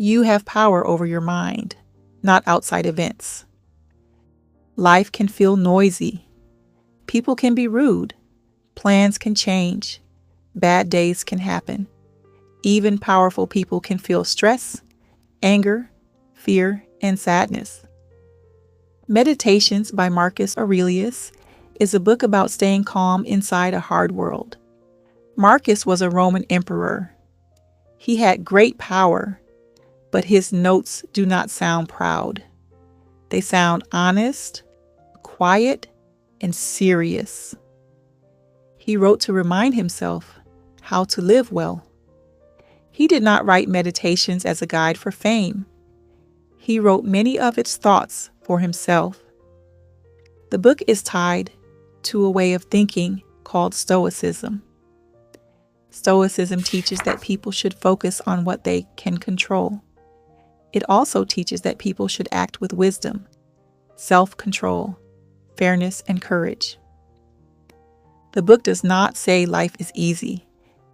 You have power over your mind, not outside events. Life can feel noisy. People can be rude. Plans can change. Bad days can happen. Even powerful people can feel stress, anger, fear, and sadness. Meditations by Marcus Aurelius is a book about staying calm inside a hard world. Marcus was a Roman emperor. He had great power, but his notes do not sound proud. They sound honest, quiet, and serious. He wrote to remind himself how to live well. He did not write Meditations as a guide for fame. He wrote many of its thoughts for himself. The book is tied to a way of thinking called Stoicism. Stoicism teaches that people should focus on what they can control. It also teaches that people should act with wisdom, self-control, fairness, and courage. The book does not say life is easy.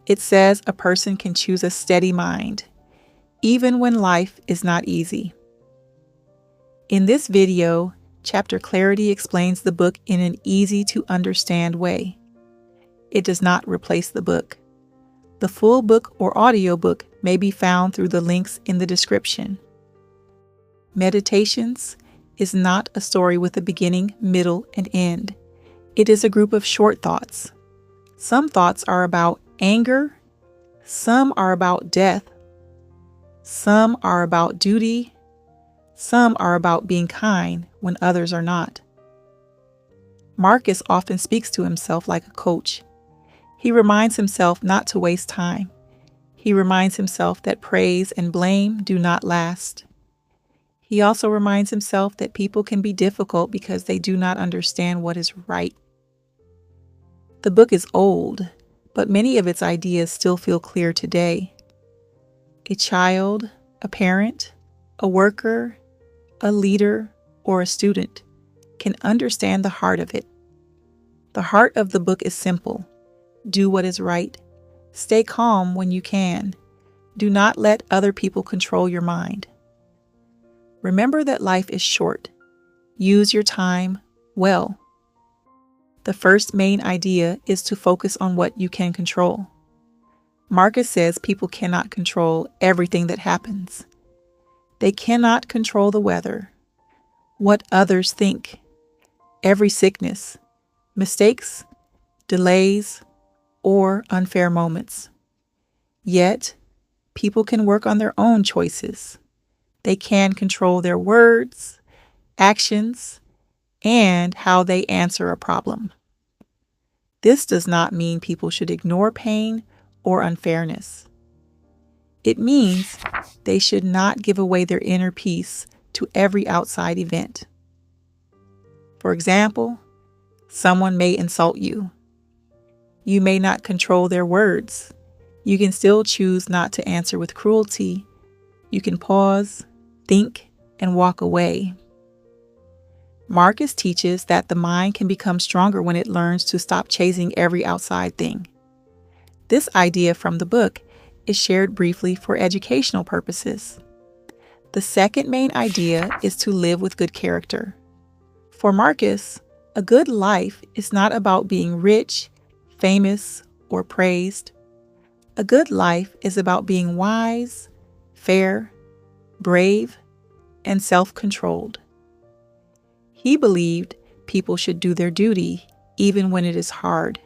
It says a person can choose a steady mind, even when life is not easy. In this video, Chapter Clarity explains the book in an easy-to-understand way. It does not replace the book. The full book or audiobook may be found through the links in the description. Meditations is not a story with a beginning, middle, and end. It is a group of short thoughts. Some thoughts are about anger, some are about death, some are about duty, some are about being kind when others are not. Marcus often speaks to himself like a coach. He reminds himself not to waste time. He reminds himself that praise and blame do not last. He also reminds himself that people can be difficult because they do not understand what is right. The book is old, but many of its ideas still feel clear today. A child, a parent, a worker, a leader, or a student can understand the heart of it. The heart of the book is simple. Do what is right. Stay calm when you can. Do not let other people control your mind. Remember that life is short. Use your time well. The first main idea is to focus on what you can control. Marcus says people cannot control everything that happens. They cannot control the weather, what others think, every sickness, mistakes, delays, or unfair moments. Yet, people can work on their own choices. They can control their words, actions, and how they answer a problem. This does not mean people should ignore pain or unfairness. It means they should not give away their inner peace to every outside event. For example, someone may insult you. You may not control their words. You can still choose not to answer with cruelty. You can pause, think, and walk away. Marcus teaches that the mind can become stronger when it learns to stop chasing every outside thing. This idea from the book is shared briefly for educational purposes. The second main idea is to live with good character. For Marcus, a good life is not about being rich, famous, or praised. A good life is about being wise, fair, brave, and self-controlled. He believed people should do their duty even when it is hard.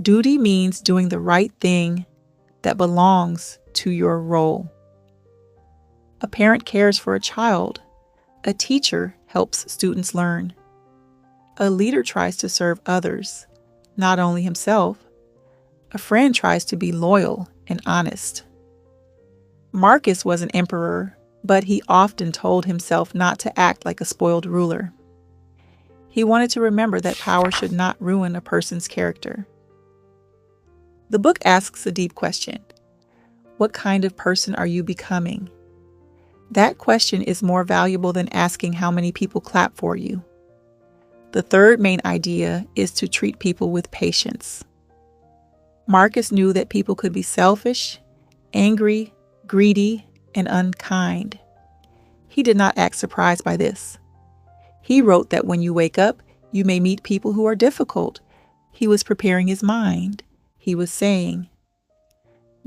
Duty means doing the right thing that belongs to your role. A parent cares for a child. A teacher helps students learn. A leader tries to serve others, not only himself. A friend tries to be loyal and honest. Marcus was an emperor, but he often told himself not to act like a spoiled ruler. He wanted to remember that power should not ruin a person's character. The book asks a deep question. What kind of person are you becoming? That question is more valuable than asking how many people clap for you. The third main idea is to treat people with patience. Marcus knew that people could be selfish, angry, greedy, and unkind. He did not act surprised by this. He wrote that when you wake up, you may meet people who are difficult. He was preparing his mind. He was saying,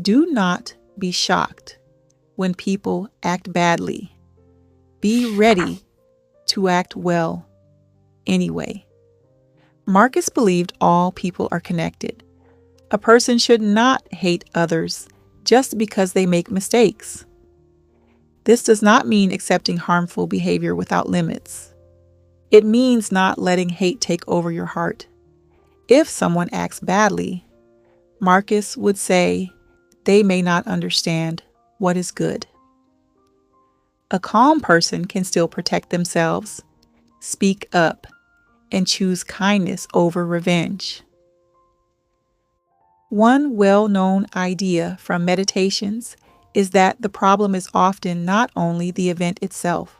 do not be shocked when people act badly. Be ready to act well anyway. Marcus believed all people are connected. A person should not hate others just because they make mistakes. This does not mean accepting harmful behavior without limits. It means not letting hate take over your heart. If someone acts badly, Marcus would say they may not understand what is good. A calm person can still protect themselves, speak up, and choose kindness over revenge. One well-known idea from meditations is that the problem is often not only the event itself.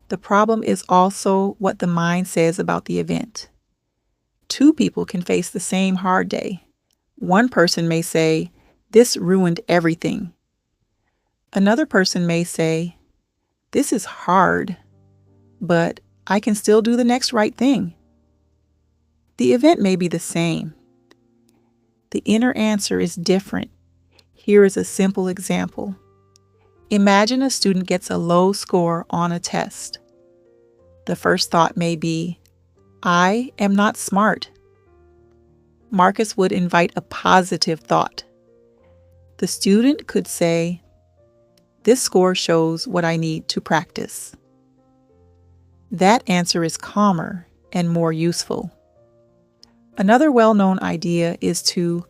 The problem is also what the mind says about the event. Two people can face the same hard day. One person may say, "This ruined everything." Another person may say, "This is hard, but I can still do the next right thing." The event may be the same. The inner answer is different. Here is a simple example. Imagine a student gets a low score on a test. The first thought may be, "I am not smart." Marcus would invite a positive thought. The student could say, "This score shows what I need to practice." That answer is calmer and more useful. Another well-known idea is to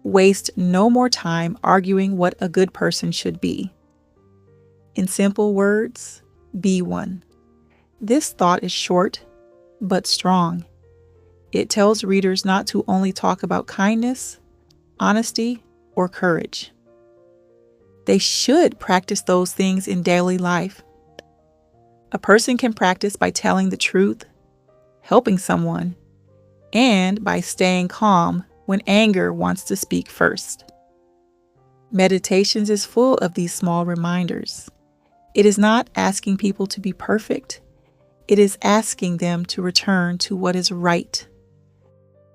waste no more time arguing what a good person should be. In simple words, be one. This thought is short but strong. It tells readers not to only talk about kindness, honesty, or courage. They should practice those things in daily life. A person can practice by telling the truth, helping someone, and by staying calm when anger wants to speak first. Meditations is full of these small reminders. It is not asking people to be perfect. It is asking them to return to what is right.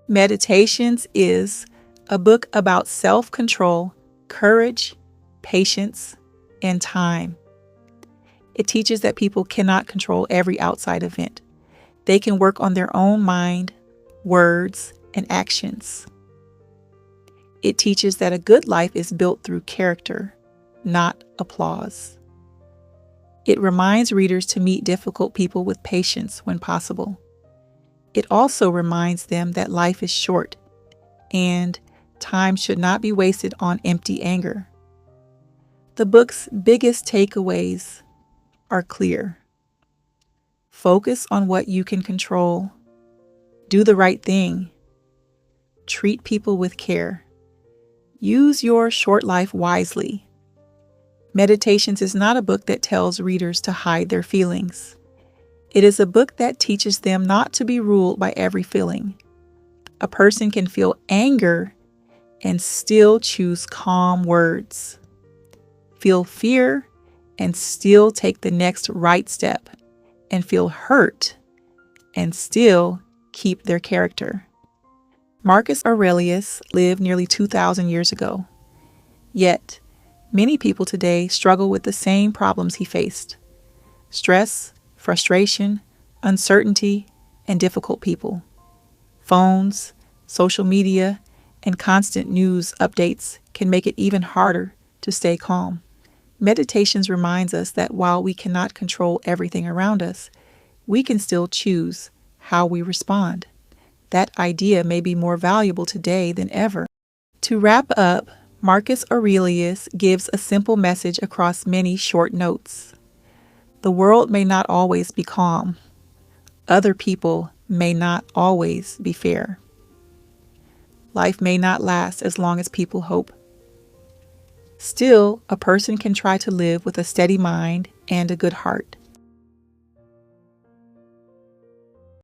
Meditations is a book about self-control, courage, patience, and time. It teaches that people cannot control every outside event. They can work on their own mind, words, and actions. It teaches that a good life is built through character, not applause. It reminds readers to meet difficult people with patience when possible. It also reminds them that life is short and time should not be wasted on empty anger. The book's biggest takeaways are clear. Focus on what you can control. Do the right thing. Treat people with care. Use your short life wisely. Meditations is not a book that tells readers to hide their feelings. It is a book that teaches them not to be ruled by every feeling. A person can feel anger and still choose calm words. Feel fear and still take the next right step. And feel hurt and still keep their character. Marcus Aurelius lived nearly 2,000 years ago. Yet, many people today struggle with the same problems he faced: stress, frustration, uncertainty, and difficult people. Phones, social media, and constant news updates can make it even harder to stay calm. Meditations reminds us that while we cannot control everything around us, we can still choose how we respond. That idea may be more valuable today than ever. To wrap up, Marcus Aurelius gives a simple message across many short notes. The world may not always be calm. Other people may not always be fair. Life may not last as long as people hope. Still, a person can try to live with a steady mind and a good heart.